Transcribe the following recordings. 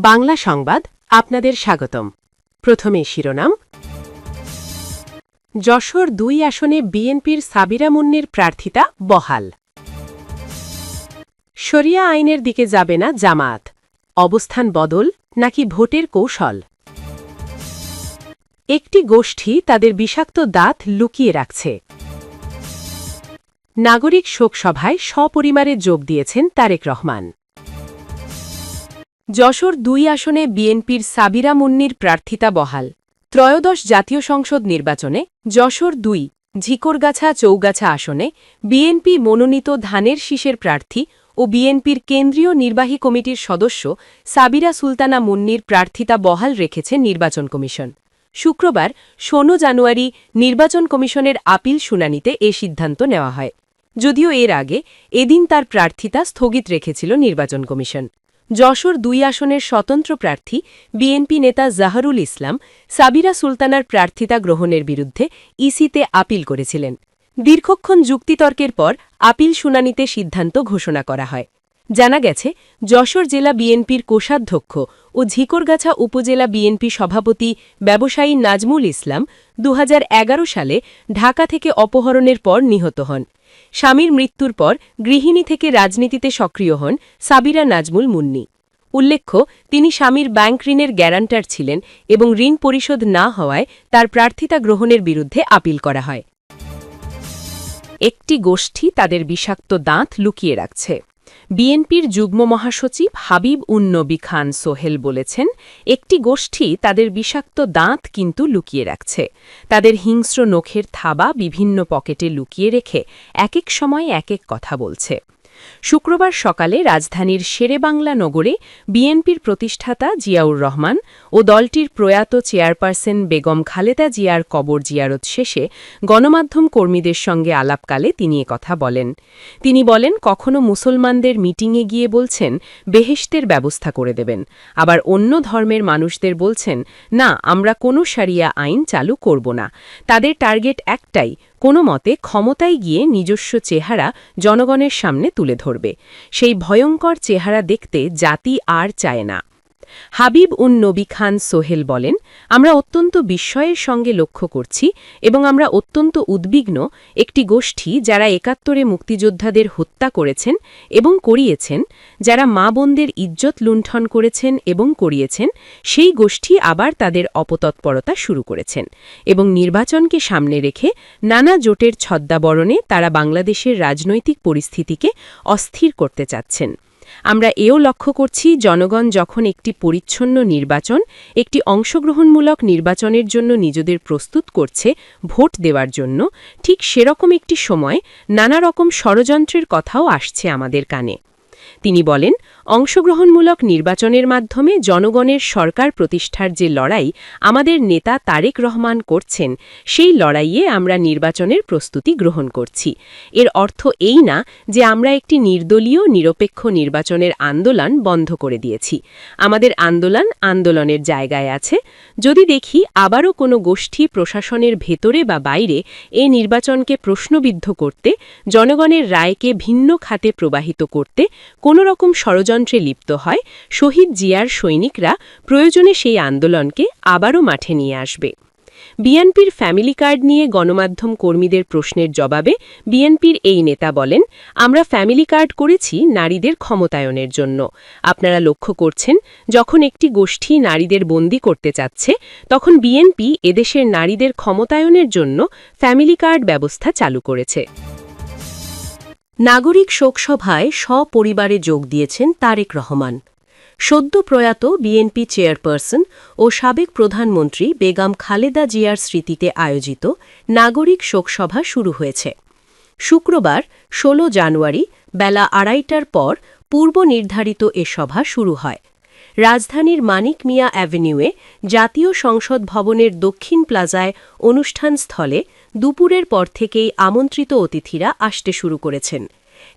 বাংলা সংবাদ আপনাদের স্বাগতম। প্রথমে শিরোনাম। যশোর ২ আসনে বিএনপির সাবিরা মুন্নির প্রার্থিতা বহাল। শরিয়া আইনের দিকে যাবে না জামায়াত, অবস্থান বদল নাকি ভোটের কৌশল? একটি গোষ্ঠী তাদের বিষাক্ত দাঁত লুকিয়ে রাখছে। নাগরিক শোকসভায় সপরিবারে যোগ দিয়েছেন তারেক রহমান। যশোর ২ আসনে বিএনপির সাবিরা মুন্নির প্রার্থিতা বহাল। ত্রয়োদশ জাতীয় সংসদ নির্বাচনে যশোর ২ ঝিকরগাছা চৌগাছা আসনে বিএনপি মনোনীত ধানের শীষের প্রার্থী ও বিএনপির কেন্দ্রীয় নির্বাহী কমিটির সদস্য সাবিরা সুলতানা মুন্নির প্রার্থিতা বহাল রেখেছে নির্বাচন কমিশন। শুক্রবার ১৬ জানুয়ারি নির্বাচন কমিশনের আপিল শুনানিতে এ সিদ্ধান্ত নেওয়া হয়। যদিও এর আগে এদিন তার প্রার্থিতা স্থগিত রেখেছিল নির্বাচন কমিশন। যশোর ২ আসনের স্বতন্ত্র প্রার্থী বিএনপি নেতা জাহারুল ইসলাম সাবিরা সুলতানার প্রার্থিতা গ্রহণের বিরুদ্ধে ইসিতে আপিল করেছিলেন। দীর্ঘক্ষণ যুক্তিতর্কের পর আপিল শুনানিতে সিদ্ধান্ত ঘোষণা করা হয়। জানা গেছে, যশোর জেলা বিএনপির কোষাধ্যক্ষ ও ঝিকরগাছা উপজেলা বিএনপি সভাপতি ব্যবসায়ী নাজমুল ইসলাম ২০১১ সালে ঢাকা থেকে অপহরণের পর নিহত হন। স্বামীর মৃত্যুর পর গৃহিণী থেকে রাজনীতিতে সক্রিয় হন সাবিরা নাজমুল মুন্নি। উল্লেখ্য, তিনি স্বামীর ব্যাংক ঋণের গ্যারান্টার ছিলেন এবং ঋণ পরিশোধ না হওয়ায় তার প্রার্থিতা গ্রহণের বিরুদ্ধে আপিল করা হয়। একটি গোষ্ঠী তাদের বিষাক্ত দাঁত লুকিয়ে রাখছে। বিএনপির যুগ্ম মহাসচিব হাবিব উন নবী খান সোহেল বলেছেন, একটি গোষ্ঠী তাদের বিষাক্ত দাঁত কিন্তু লুকিয়ে রাখছে। তাদের হিংস্র নখের থাবা বিভিন্ন পকেটে লুকিয়ে রেখে একেক সময় একেক কথা বলছে। শুক্রবার সকালে রাজধানীর শেরেবাংলা নগরে বিএনপির প্রতিষ্ঠাতা জিয়াউর রহমান ও দলটির প্রয়াত চেয়ারপারসন বেগম খালেদা জিয়ার কবর জিয়ারত শেষে গণমাধ্যম কর্মীদের সঙ্গে আলাপকালে তিনি কথা বলেন। তিনি বলেন, কখনো মুসলমানদের মিটিংয়ে গিয়ে বলছেন বেহেশতের ব্যবস্থা করে দেবেন, আবার অন্য ধর্মের মানুষদের বলছেন না, আমরা কোনো শরিয়া আইন চালু করব না। তাদের টার্গেট একটাই, কোনো মতে ক্ষমতায় গিয়ে নিজস্ব চেহারা জনগণের সামনে তুলে ধরবে। সেই ভয়ঙ্কর চেহারা দেখতে জাতি আর চায় না। হাবিব উন নবী খান সোহেল বলেন, আমরা অত্যন্ত বিস্ময়ের সঙ্গে লক্ষ্য করছি এবং আমরা অত্যন্ত উদ্বিগ্ন, একটি গোষ্ঠী যারা ৭১-এ মুক্তিযোদ্ধাদের হত্যা করেছেন এবং করিয়েছেন, যারা মা বোনদের ইজ্জত লুণ্ঠন করেছেন এবং করিয়েছেন, সেই গোষ্ঠী আবার তাদের অপতৎপরতা শুরু করেছেন এবং নির্বাচনকে সামনে রেখে নানা জোটের ছদ্মাবরণে তারা বাংলাদেশের রাজনৈতিক পরিস্থিতিকে অস্থির করতে চাচ্ছেন। আমরা এও লক্ষ্য করছি, জনগণ যখন একটি পরিচ্ছন্ন নির্বাচন, একটি অংশগ্রহণমূলক নির্বাচনের জন্য নিজেদের প্রস্তুত করছে ভোট দেওয়ার জন্য, ঠিক সেরকম একটি সময় নানা রকম ষড়যন্ত্রের কথাও আসছে আমাদের কানে। তিনি বলেন, অংশগ্রহণমূলক নির্বাচনের মাধ্যমে জনগণের সরকার প্রতিষ্ঠার যে লড়াই আমাদের নেতা তারেক রহমান করছেন, সেই লড়াইয়ে আমরা নির্বাচনের প্রস্তুতি গ্রহণ করছি। এর অর্থ এই না যে আমরা একটি নির্দলীয় নিরপেক্ষ নির্বাচনের আন্দোলন বন্ধ করে দিয়েছি। আমাদের আন্দোলনের জায়গায় আছে। যদি দেখি আবারও কোনো গোষ্ঠী প্রশাসনের ভেতরে বা বাইরে এ নির্বাচনকে প্রশ্নবিদ্ধ করতে, জনগণের রায়কে ভিন্ন খাতে প্রবাহিত করতে কোনো রকম ষড়যন্ত্রে লিপ্ত হয়, শহীদ জিয়ার সৈনিকরা প্রয়োজনে সেই আন্দোলনকে আবারও মাঠে নিয়ে আসবে। বিএনপির ফ্যামিলি কার্ড নিয়ে গণমাধ্যম কর্মীদের প্রশ্নের জবাবে বিএনপির এই নেতা বলেন, আমরা ফ্যামিলি কার্ড করেছি নারীদের ক্ষমতায়নের জন্য। আপনারা লক্ষ্য করছেন, যখন একটি গোষ্ঠী নারীদের বন্দী করতে চাচ্ছে, তখন বিএনপি এদেশের নারীদের ক্ষমতায়নের জন্য ফ্যামিলি কার্ড ব্যবস্থা চালু করেছে। নাগরিক শোকসভায় সপরিবারে যোগ দিয়েছেন তারেক রহমান। সদ্য প্রয়াত বিএনপি চেয়ারপারসন ও সাবেক প্রধানমন্ত্রী বেগম খালেদা জিয়ার স্মৃতিতে আয়োজিত নাগরিক শোকসভা শুরু হয়েছে। শুক্রবার ১৬ জানুয়ারি বেলা ২:৩০টার পর পূর্ব নির্ধারিত এ সভা শুরু হয়। রাজধানীর মানিক মিয়া অ্যাভিনিউয়ে জাতীয় সংসদ ভবনের দক্ষিণ প্লাজায় অনুষ্ঠানস্থলে দুপুরের পর থেকেই আমন্ত্রিত অতিথিরা আসতে শুরু করেছেন।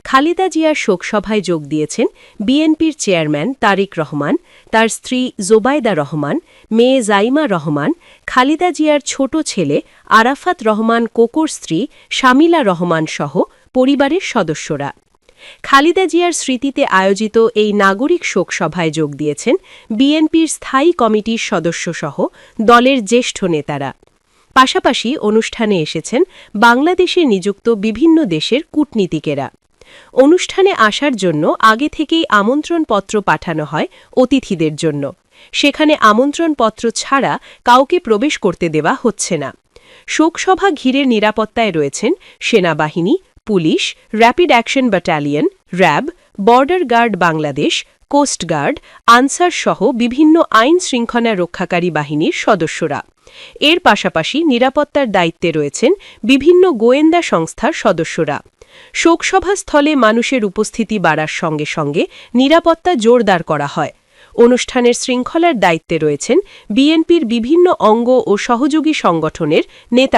খালেদা জিয়ার শোকসভায় যোগ দিয়েছেন বিএনপির চেয়ারম্যান তারেক রহমান, তার স্ত্রী জোবায়দা রহমান, মেয়ে জাইমা রহমান, খালেদা জিয়ার ছোট ছেলে আরাফাত রহমান কোকোর স্ত্রী শামিলা রহমান সহ পরিবারের সদস্যরা। খালেদা জিয়ার স্মৃতিতে আয়োজিত এই নাগরিক শোকসভায় যোগ দিয়েছেন বিএনপির স্থায়ী কমিটির সদস্যসহ দলের জ্যেষ্ঠ নেতারা। পাশাপাশি অনুষ্ঠানে এসেছেন বাংলাদেশে নিযুক্ত বিভিন্ন দেশের কূটনীতিকেরা। অনুষ্ঠানে আসার জন্য আগে থেকেই আমন্ত্রণপত্র পাঠানো হয় অতিথিদের জন্য। সেখানে আমন্ত্রণপত্র ছাড়া কাউকে প্রবেশ করতে দেওয়া হচ্ছে না। শোকসভা ঘিরে নিরাপত্তায় রয়েছেন সেনাবাহিনী, police, rapid action battalion, RAB, border guard Bangladesh, coast guard, Ansar সহ বিভিন্ন আইন শৃঙ্খলা রক্ষাকারী বাহিনীর সদস্যরা। এর পাশাপাশি নিরাপত্তার দায়িত্বে রয়েছেন বিভিন্ন গোয়েন্দা সংস্থার সদস্যরা। শোকসভাস্থলে মানুষের উপস্থিতি বাড়ার সঙ্গে সঙ্গে নিরাপত্তা জোরদার করা হয়। অনুষ্ঠানের শৃঙ্খলার দায়িত্বে রয়েছেন বিএনপির বিভিন্ন অঙ্গ ও সহযোগী সংগঠনের নেতা।